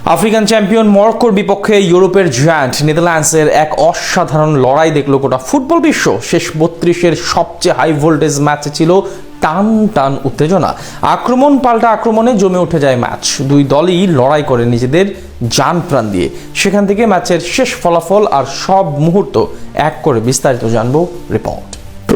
African champion মরক্কোর বিপক্ষে ইউরোপের জায়ান্ট নেদারল্যান্ডসের এক অসাধারণ লড়াই দেখল গোটা ফুটবল বিশ্ব। শেষ ৩২-এর সবচেয়ে হাই ভোল্টেজ ম্যাচে ছিল টান টান উত্তেজনা। আক্রমণ পাল্টা আক্রমণে জমে উঠে যায় ম্যাচ। দুই দলই লড়াই করে নিজেদের জান প্রাণ দিয়ে। সেখান থেকে ম্যাচের শেষ ফলাফল আর সব মুহূর্ত এক করে বিস্তারিত জানবো রিপোর্ট।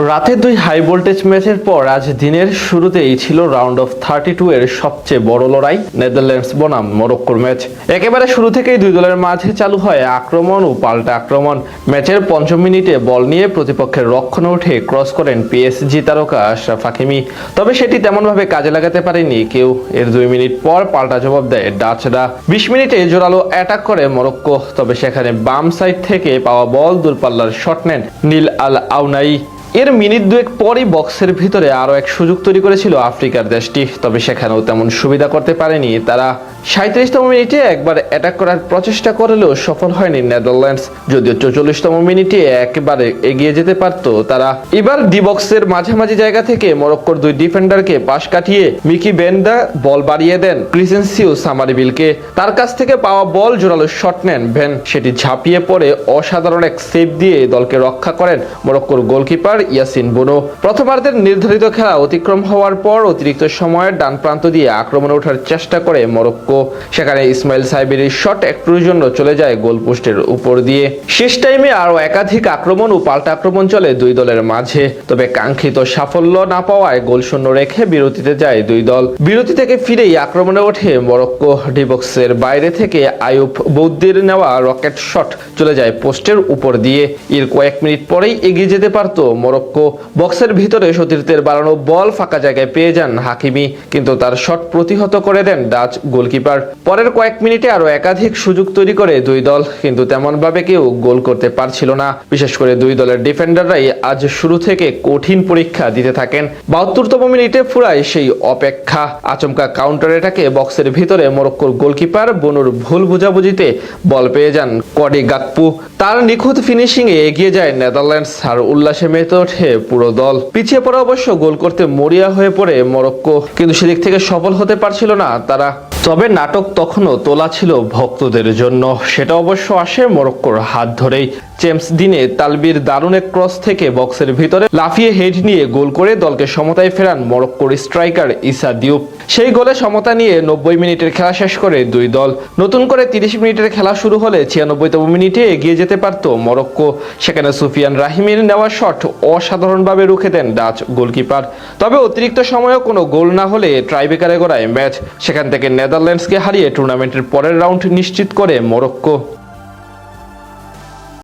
রাতে দুই হাই ভোল্টেজ ম্যাচের পর আজ দিনের শুরুতেই ছিল রাউন্ড অফ 32 এর সবচেয়ে বড় লড়াই, নেদারল্যান্ডস বনাম মরক্কোর ম্যাচ। একেবারে শুরু থেকেই দুই দলের মাঝে চালু হয় আক্রমণ ও পাল্টা আক্রমণ। ম্যাচের ৫ম মিনিটে বল নিয়ে প্রতিপক্ষের রক্ষণে উঠে ক্রস করেন পিএসজি তারকা আশরাফ হাকিমি, তবে সেটি তেমনভাবে কাজে লাগাতে পারেনি কেউ। এর ২ মিনিট পর পাল্টা জবাব দেয় ডাচরা। ২০ মিনিটে জোরালো অ্যাটাক করে মরক্কো, তবে সেখানে বাম সাইড থেকে পাওয়া বল দূরপাল্লার শট নেন নীল আল আউনাই। এর মিনিট দুয়েক পরই বক্সের ভিতরে আরও এক সুযোগ তৈরি করেছিল আফ্রিকার দেশটি, তবে সেখানেও তেমন সুবিধা করতে পারেনি তারা। ৩৭তম মিনিটে একবার অ্যাটাক করার প্রচেষ্টা করলেও সফল হয়নি নেদারল্যান্ডস, যদিও ৪৪তম মিনিটে একেবারে এগিয়ে যেতে পারত তারা। এবার ডি বক্সের মাঝামাঝি জায়গা থেকে মরক্কোর দুই ডিফেন্ডারকে পাশ কাটিয়ে মিকি বেন্দা বল বাড়িয়ে দেন ক্রিসেন্সিও সামারিবিলকে। তার কাছ থেকে পাওয়া বল জোরালো শট নেন ভেন, সেটি ঝাঁপিয়ে পড়ে অসাধারণ এক সেভ দিয়ে দলকে রক্ষা করেন মরক্কোর গোলকিপার ইয়াসিন বুনো। প্রথমার্ধের নির্ধারিত খেলা অতিক্রম হওয়ার পর অতিরিক্ত সময়ের ডান প্রান্ত দিয়ে আক্রমণে ওঠার চেষ্টা করে মরক্কো। সেখানে ইসমাইল সাইবিরির শট একটুর জন্য চলে যায় গোলপোস্টের উপর দিয়ে। শেষ টাইমে আরও একাধিক আক্রমণ ও পাল্টা আক্রমণ চলে দুই দলের মাঝে, তবে কাঙ্ক্ষিত সাফল্য না পাওয়ায় গোলশূন্য রেখে বিরতিতে যায় দুই দল। বিরতি থেকে ফিরেই আক্রমণে ওঠে মরক্কো। ডিবক্সের বাইরে থেকে আয়ুব বৌদ্দির নেওয়া রকেট শট চলে যায় পোস্টের উপর দিয়ে। এর কয়েক মিনিট পরেই এগিয়ে যেতে পারত মরক্কো। বক্সের ভিতরে সতীর্থের বাড়ানো বল ফাঁকা জায়গায় পেয়ে যান হাকিমি, কিন্তু তার শট প্রতিহত করে দেন ডাচ গোলকিপার। পরের কয়েক মিনিটে আরো একাধিক সুযোগ তৈরি করে দুই দল, কিন্তু তেমন ভাবে কেউ গোল করতে পারছিল না। বিশেষ করে দুই দলের ডিফেন্ডাররাই আজ শুরু থেকে কঠিন পরীক্ষা দিতে থাকেন। ৭২তম মিনিটে ফুরায় সেই অপেক্ষা। আচমকা কাউন্টার অ্যাটাকে বক্সের ভিতরে মরক্কোর গোলকিপার বনুর ভুল বুঝাবুঝিতে বল পেয়ে যান কডি গাকপু। তার নিখুঁত ফিনিশিং এ এগিয়ে যায় নেদারল্যান্ডস, আর উল্লাসে মেতে ওঠে পুরো দল। পিছিয়ে পড়া অবশ্য গোল করতে মরিয়া হয়ে পড়ে মরক্কো, কিন্তু সেদিক থেকে সফল হতে পারছিল না তারা। তবে নাটক তখনও তোলা ছিল ভক্তদের জন্য, সেটা অবশ্য আসে মরক্কোর হাত ধরেই। জেমস দিনে তালবির দারুণ এক ক্রস থেকে বক্সের ভিতরে লাফিয়ে হেড নিয়ে গোল করে দলকে সমতায় ফেরান মরক্কোর স্ট্রাইকার ইসা দিউপ। সেই গোলে সমতা নিয়ে ৯০ মিনিটের খেলা শেষ করে দুই দল। নতুন করে ৩০ মিনিটের খেলা শুরু হলে ৯৬তম মিনিটে এগিয়ে যেতে পারত মরক্কো। সেখানে সুফিয়ান রাহিমের নেওয়া শট অসাধারণভাবে রুখে দেন ডাচ গোলকিপার। তবে অতিরিক্ত সময়েও কোনো গোল না হলে ট্রাইব্রেকারে গড়ায় ম্যাচ। সেখান থেকে নেদারল্যান্ডসকে হারিয়ে টুর্নামেন্টের পরের রাউন্ড নিশ্চিত করে মরক্কো।